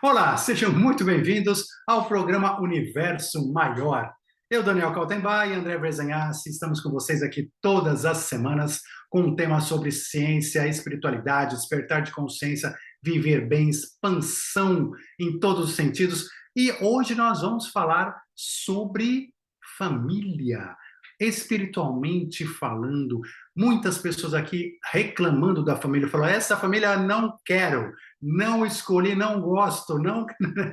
Olá, sejam muito bem-vindos ao programa Universo Maior. Eu, Daniel Kaltenbach e André Bresanhassi, estamos com vocês aqui todas as semanas com um tema sobre ciência, espiritualidade, despertar de consciência, viver bem, expansão em todos os sentidos. E hoje nós vamos falar sobre família. Espiritualmente falando, muitas pessoas aqui reclamando da família, falou: essa família não quero, não escolhi, não gosto, não,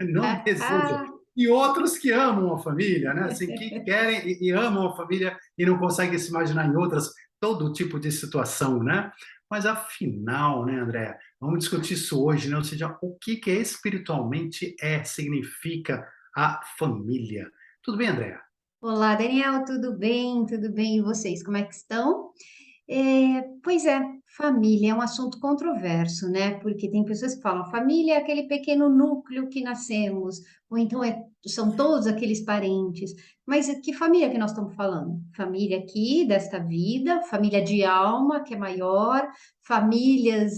não desejo. E outros que amam a família, né? Assim, que querem e amam a família e não conseguem se imaginar em outras, todo tipo de situação, né? Mas afinal, né, André, vamos discutir isso hoje, né? Ou seja, o que espiritualmente significa a família. Tudo bem, André? Olá, Daniel, tudo bem? Tudo bem? E vocês, como é que estão? Pois é, família é um assunto controverso, né? Porque tem pessoas que falam, família é aquele pequeno núcleo que nascemos, ou então são todos aqueles parentes. Mas que família que nós estamos falando? Família aqui, desta vida, família de alma, que é maior, famílias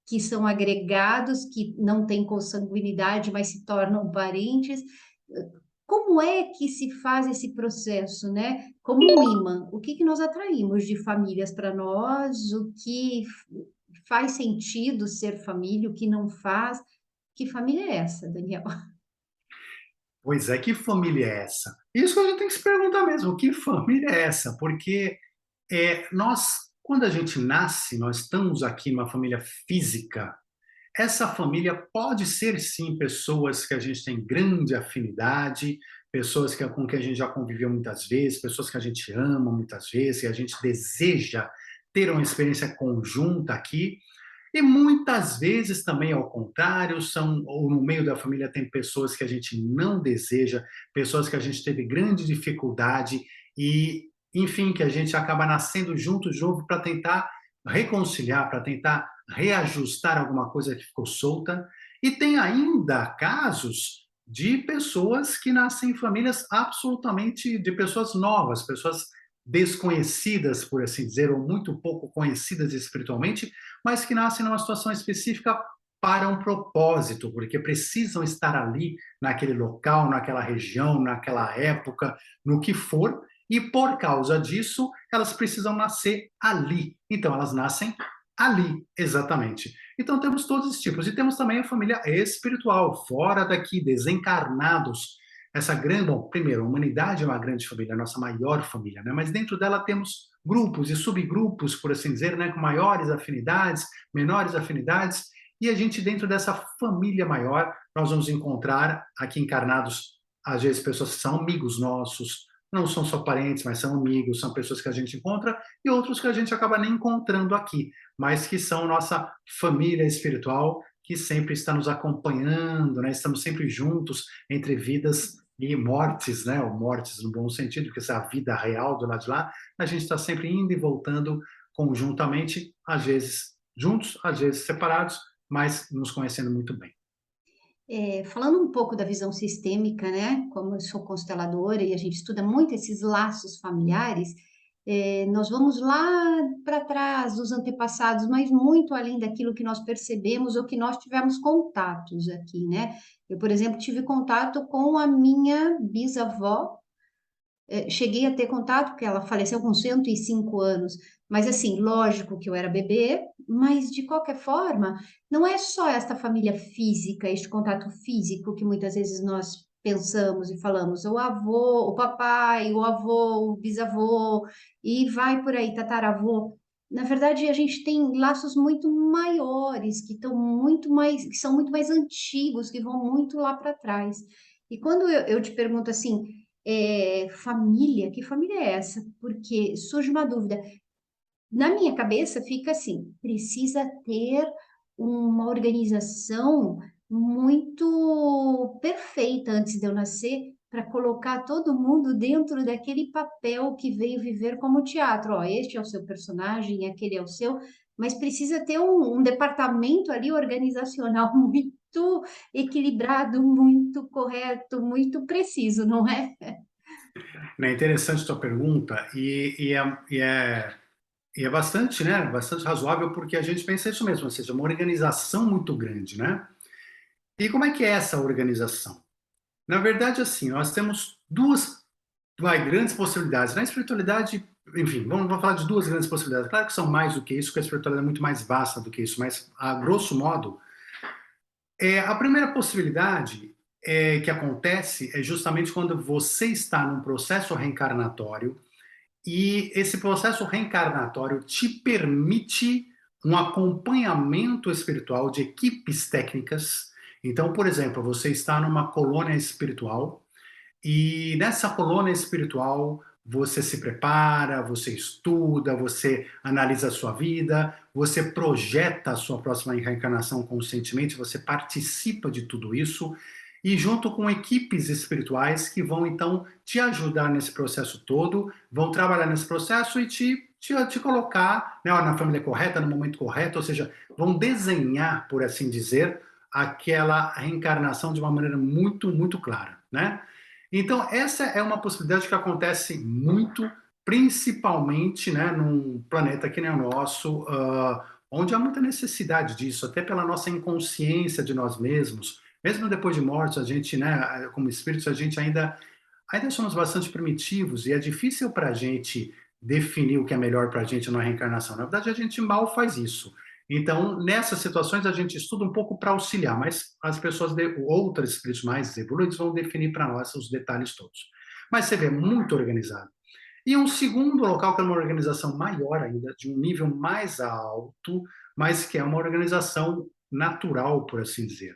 que são agregados, que não têm consanguinidade, mas se tornam parentes. Como é que se faz esse processo, né? Como um imã, o que que nós atraímos de famílias para nós, o que faz sentido ser família, o que não faz? Que família é essa, Daniel? Pois é, que família é essa? Isso que a gente tem que se perguntar mesmo, que família é essa? Porque nós, quando a gente nasce, nós estamos aqui numa família física. Essa família pode ser, sim, pessoas que a gente tem grande afinidade, pessoas com que a gente já conviveu muitas vezes, pessoas que a gente ama muitas vezes, e a gente deseja ter uma experiência conjunta aqui. E muitas vezes também ao contrário, ou no meio da família tem pessoas que a gente não deseja, pessoas que a gente teve grande dificuldade e, enfim, que a gente acaba nascendo junto de novo para tentar reconciliar, para tentar reajustar alguma coisa que ficou solta. E tem ainda casos de pessoas que nascem em famílias absolutamente de pessoas novas, pessoas desconhecidas, por assim dizer, ou muito pouco conhecidas espiritualmente, mas que nascem numa situação específica para um propósito, porque precisam estar ali, naquele local, naquela região, naquela época, no que for, e por causa disso, elas precisam nascer ali. Então, elas nascem ali, exatamente. Então, temos todos os tipos. E temos também a família espiritual, fora daqui, desencarnados. Essa grande, bom, primeiro, a humanidade é uma grande família, a nossa maior família, né? Mas dentro dela temos grupos e subgrupos, por assim dizer, né? Com maiores afinidades, menores afinidades. E a gente, dentro dessa família maior, nós vamos encontrar aqui encarnados, às vezes, pessoas que são amigos nossos, não são só parentes, mas são amigos, são pessoas que a gente encontra, e outros que a gente acaba nem encontrando aqui, mas que são nossa família espiritual, que sempre está nos acompanhando, né? Estamos sempre juntos entre vidas e mortes, né? Ou mortes no bom sentido, porque essa é a vida real do lado de lá, a gente está sempre indo e voltando conjuntamente, às vezes juntos, às vezes separados, mas nos conhecendo muito bem. Falando um pouco da visão sistêmica, né? Como eu sou consteladora e a gente estuda muito esses laços familiares, nós vamos lá para trás dos antepassados, mas muito além daquilo que nós percebemos ou que nós tivemos contatos aqui, né? Eu, por exemplo, tive contato com a minha bisavó. Cheguei a ter contato, porque ela faleceu com 105 anos, mas assim, lógico que eu era bebê, mas de qualquer forma, não é só esta família física, este contato físico que muitas vezes nós pensamos e falamos, o avô, o papai, o avô, o bisavô, e vai por aí, tataravô. Na verdade, a gente tem laços muito maiores, que estão muito mais, que são muito mais antigos, que vão muito lá para trás. E quando eu te pergunto assim, família, que família é essa? Porque surge uma dúvida. Na minha cabeça fica assim: precisa ter uma organização muito perfeita antes de eu nascer para colocar todo mundo dentro daquele papel que veio viver como teatro. Ó, este é o seu personagem, aquele é o seu, mas precisa ter um departamento ali organizacional muito equilibrado, muito correto, muito preciso, não é? É interessante a tua pergunta e é bastante, né, bastante razoável porque a gente pensa isso mesmo, ou seja, uma organização muito grande, né? E como é que é essa organização? Na verdade, assim, nós temos duas grandes possibilidades. Na espiritualidade, enfim, vamos falar de duas grandes possibilidades. Claro que são mais do que isso, porque a espiritualidade é muito mais vasta do que isso, mas, a grosso modo, a primeira possibilidade que acontece é justamente quando você está num processo reencarnatório e esse processo reencarnatório te permite um acompanhamento espiritual de equipes técnicas. Então, por exemplo, você está numa colônia espiritual e nessa colônia espiritual, você se prepara, você estuda, você analisa a sua vida, você projeta a sua próxima reencarnação conscientemente, você participa de tudo isso, e junto com equipes espirituais que vão então te ajudar nesse processo todo, vão trabalhar nesse processo e te colocar, né, na família correta, no momento correto, ou seja, vão desenhar, por assim dizer, aquela reencarnação de uma maneira muito, muito clara, né? Então, essa é uma possibilidade que acontece muito, principalmente, né, num planeta que nem o nosso, onde há muita necessidade disso, até pela nossa inconsciência de nós mesmos. Mesmo depois de mortos, a gente, né, como espíritos, a gente ainda somos bastante primitivos e é difícil para a gente definir o que é melhor para a gente na reencarnação. Na verdade, a gente mal faz isso. Então, nessas situações, a gente estuda um pouco para auxiliar, mas as pessoas, outras espíritos mais evoluídos, vão definir para nós os detalhes todos. Mas você vê, muito organizado. E um segundo local, que é uma organização maior ainda, de um nível mais alto, mas que é uma organização natural, por assim dizer.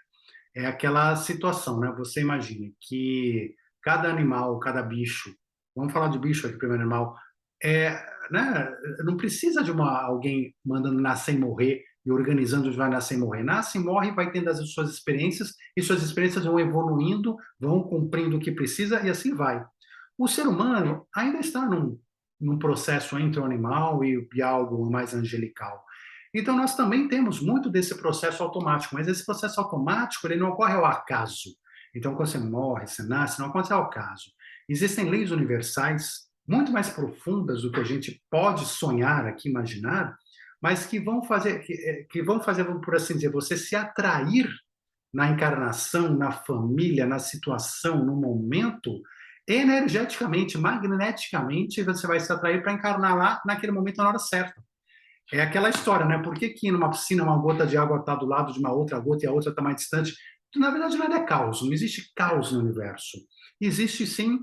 É aquela situação, né? Você imagine que cada animal, cada bicho, vamos falar de bicho aqui, primeiro animal, é, né? Não precisa de alguém mandando nascer e morrer e organizando onde vai nascer e morrer. Nasce, morre, vai tendo as suas experiências e suas experiências vão evoluindo, vão cumprindo o que precisa e assim vai. O ser humano ainda está num processo entre o animal e algo mais angelical. Então, nós também temos muito desse processo automático, mas esse processo automático ele não ocorre ao acaso. Então, quando você morre, você nasce, não acontece ao acaso. Existem leis universais muito mais profundas do que a gente pode sonhar aqui, imaginar, mas que vão fazer, por assim dizer, você se atrair na encarnação, na família, na situação, no momento, energeticamente, magneticamente, você vai se atrair para encarnar lá naquele momento, na hora certa. É aquela história, né? Por que que numa piscina uma gota de água está do lado de uma outra gota e a outra está mais distante? Na verdade, nada é caos, não existe caos no universo. Existe sim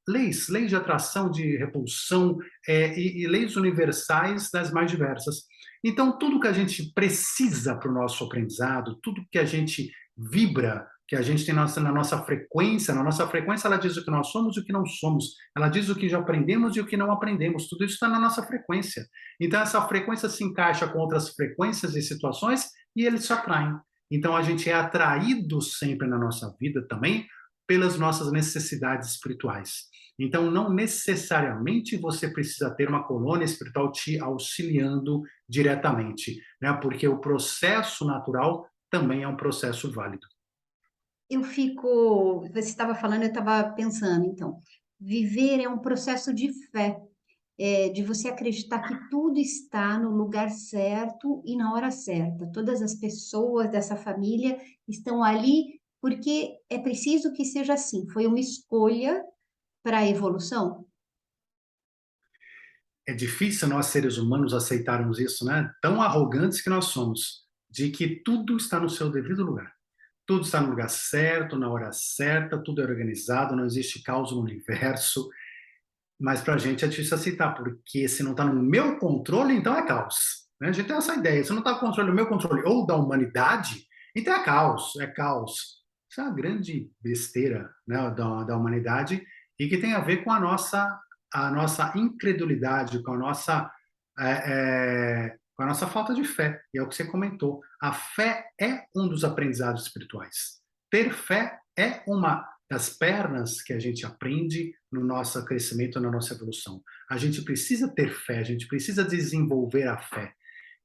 leis de atração, de repulsão e leis universais das mais diversas. Então, tudo que a gente precisa para o nosso aprendizado, tudo que a gente vibra, que a gente tem na nossa frequência ela diz o que nós somos e o que não somos, ela diz o que já aprendemos e o que não aprendemos, tudo isso está na nossa frequência. Então, essa frequência se encaixa com outras frequências e situações e eles se atraem. Então, a gente é atraído sempre na nossa vida também pelas nossas necessidades espirituais. Então, não necessariamente você precisa ter uma colônia espiritual te auxiliando diretamente, né? Porque o processo natural também é um processo válido. Você estava falando, eu estava pensando, então, viver é um processo de fé, de você acreditar que tudo está no lugar certo e na hora certa. Todas as pessoas dessa família estão ali porque é preciso que seja assim. Foi uma escolha para a evolução. É difícil nós, seres humanos, aceitarmos isso, né? Tão arrogantes que nós somos, de que tudo está no seu devido lugar. Tudo está no lugar certo, na hora certa, tudo é organizado, não existe caos no universo. Mas para a gente é difícil aceitar, porque se não está no meu controle, então é caos. Né? A gente tem essa ideia. Se não está no controle do meu controle ou da humanidade, então é caos, é caos. Isso é uma grande besteira, né, da humanidade e que tem a ver com a nossa incredulidade, com a nossa falta de fé. E é o que você comentou. A fé é um dos aprendizados espirituais. Ter fé é uma das pernas que a gente aprende no nosso crescimento, na nossa evolução. A gente precisa ter fé, a gente precisa desenvolver a fé.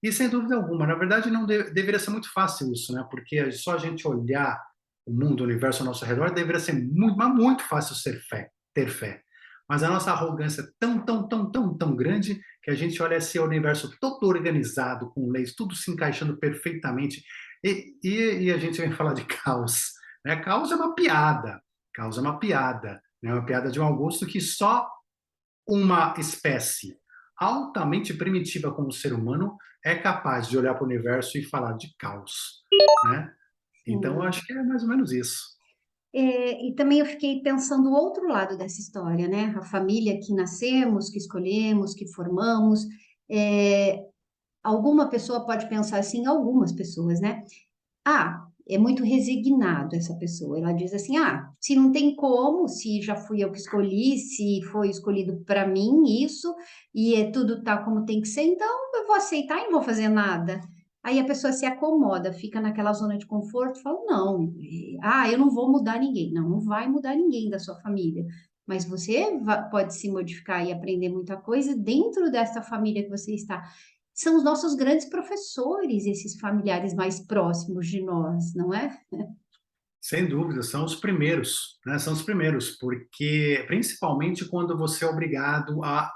E sem dúvida alguma, na verdade, não deveria ser muito fácil isso, né? Porque só a gente olhar o mundo, o universo ao nosso redor, deveria ser muito, mas muito fácil ter fé. Mas a nossa arrogância é tão, tão, tão, tão, tão grande que a gente olha esse universo todo organizado, com leis, tudo se encaixando perfeitamente. E a gente vem falar de caos, né? Caos é uma piada, caos é uma piada, né? Uma piada de mau gosto que só uma espécie altamente primitiva como o ser humano é capaz de olhar para o universo e falar de caos, né? Então, eu Sim. acho que é mais ou menos isso. E também eu fiquei pensando o outro lado dessa história, né? A família que nascemos, que escolhemos, que formamos. É, alguma pessoa pode pensar assim, algumas pessoas, né? Ah, é muito resignado essa pessoa. Ela diz assim: ah, se não tem como, se já fui eu que escolhi, se foi escolhido para mim isso, e tudo tá como tem que ser, então eu vou aceitar e não vou fazer nada. Aí a pessoa se acomoda, fica naquela zona de conforto, fala: não, eu não vou mudar ninguém. Não, não vai mudar ninguém da sua família. Mas você pode se modificar e aprender muita coisa dentro dessa família que você está. São os nossos grandes professores, esses familiares mais próximos de nós, não é? Sem dúvida, são os primeiros, né? São os primeiros, porque principalmente quando você é obrigado a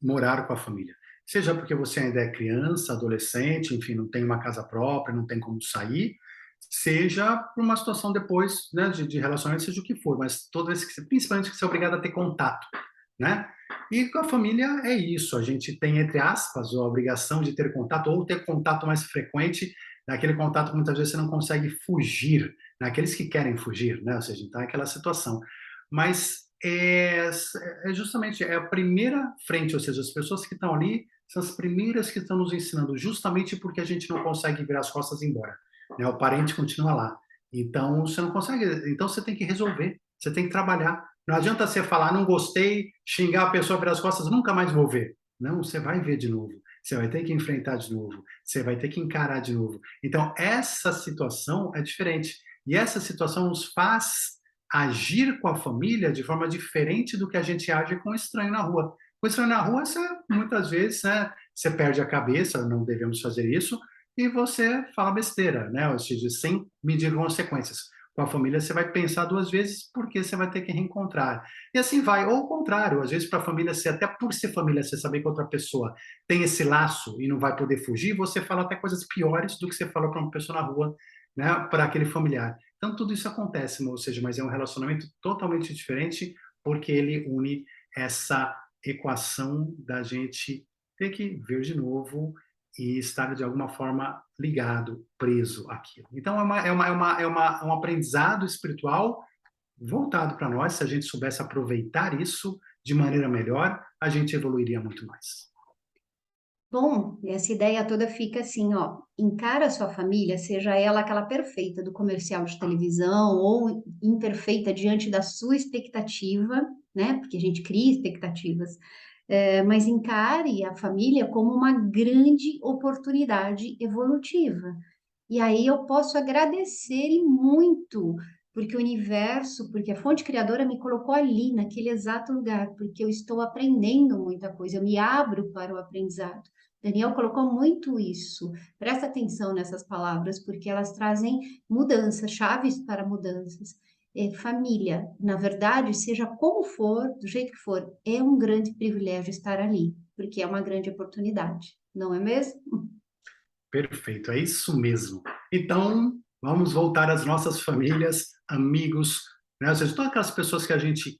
morar com a família. Seja porque você ainda é criança, adolescente, enfim, não tem uma casa própria, não tem como sair, seja por uma situação depois, né, de relacionamento, seja o que for, mas todo esse, principalmente que você é obrigado a ter contato, né? E com a família é isso, a gente tem, entre aspas, a obrigação de ter contato ou ter contato mais frequente, daquele contato que muitas vezes você não consegue fugir, naqueles que querem fugir, né? Ou seja, então é aquela situação. Mas é justamente é a primeira frente, ou seja, as pessoas que estão ali são as primeiras que estão nos ensinando, justamente porque a gente não consegue virar as costas e ir embora, né? O parente continua lá. Então você não consegue, então você tem que resolver, você tem que trabalhar. Não adianta você falar, não gostei, xingar a pessoa, virar as costas, nunca mais vou ver. Não, você vai ver de novo. Você vai ter que enfrentar de novo. Você vai ter que encarar de novo. Então, essa situação é diferente. E essa situação nos faz agir com a família de forma diferente do que a gente age com o estranho na rua. Com o estranho na rua, você, muitas vezes, né, você perde a cabeça, não devemos fazer isso, e você fala besteira, né? Ou seja, sem medir consequências. Com a família, você vai pensar duas vezes, porque você vai ter que reencontrar. E assim vai. Ou o contrário, às vezes, para a família, você, até por ser família, você saber que outra pessoa tem esse laço e não vai poder fugir, você fala até coisas piores do que você fala para uma pessoa na rua, né, para aquele familiar. Então, tudo isso acontece, ou seja, mas é um relacionamento totalmente diferente, porque ele une essa equação da gente ter que ver de novo e estar, de alguma forma, ligado, preso àquilo. Então, é um aprendizado espiritual voltado para nós. Se a gente soubesse aproveitar isso de maneira melhor, a gente evoluiria muito mais. Bom, essa ideia toda fica assim, ó, encara a sua família, seja ela aquela perfeita do comercial de televisão ou imperfeita diante da sua expectativa, né? Porque a gente cria expectativas, mas encare a família como uma grande oportunidade evolutiva. E aí eu posso agradecer e muito, porque o universo, porque a fonte criadora me colocou ali, naquele exato lugar, porque eu estou aprendendo muita coisa, eu me abro para o aprendizado. Daniel colocou muito isso. Presta atenção nessas palavras, porque elas trazem mudanças, chaves para mudanças. Família, na verdade, seja como for, do jeito que for, é um grande privilégio estar ali, porque é uma grande oportunidade, não é mesmo? Perfeito, é isso mesmo. Então, vamos voltar às nossas famílias, amigos, né? Ou seja, todas aquelas pessoas que a gente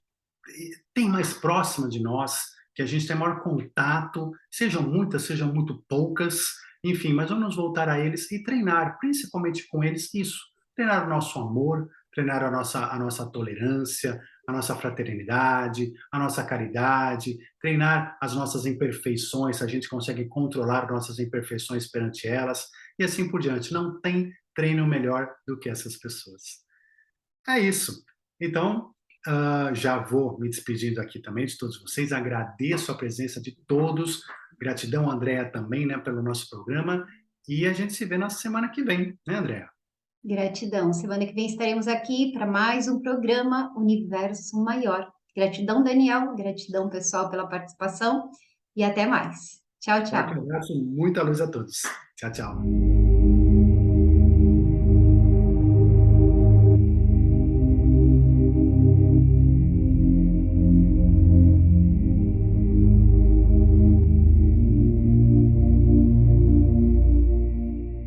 tem mais próxima de nós, que a gente tem maior contato, sejam muitas, sejam muito poucas, enfim, mas vamos voltar a eles e treinar, principalmente com eles, isso. Treinar o nosso amor, treinar a nossa tolerância, a nossa fraternidade, a nossa caridade, treinar as nossas imperfeições, se a gente consegue controlar nossas imperfeições perante elas, e assim por diante. Não tem treino melhor do que essas pessoas. É isso. Então, já vou me despedindo aqui também de todos vocês. Agradeço a presença de todos. Gratidão, Andréa, também, né, pelo nosso programa. E a gente se vê na semana que vem, né, Andréa? Gratidão. Semana que vem estaremos aqui para mais um programa Universo Maior. Gratidão, Daniel. Gratidão, pessoal, pela participação. E até mais. Tchau, Forte tchau. abraço, muita luz a todos. Tchau, tchau.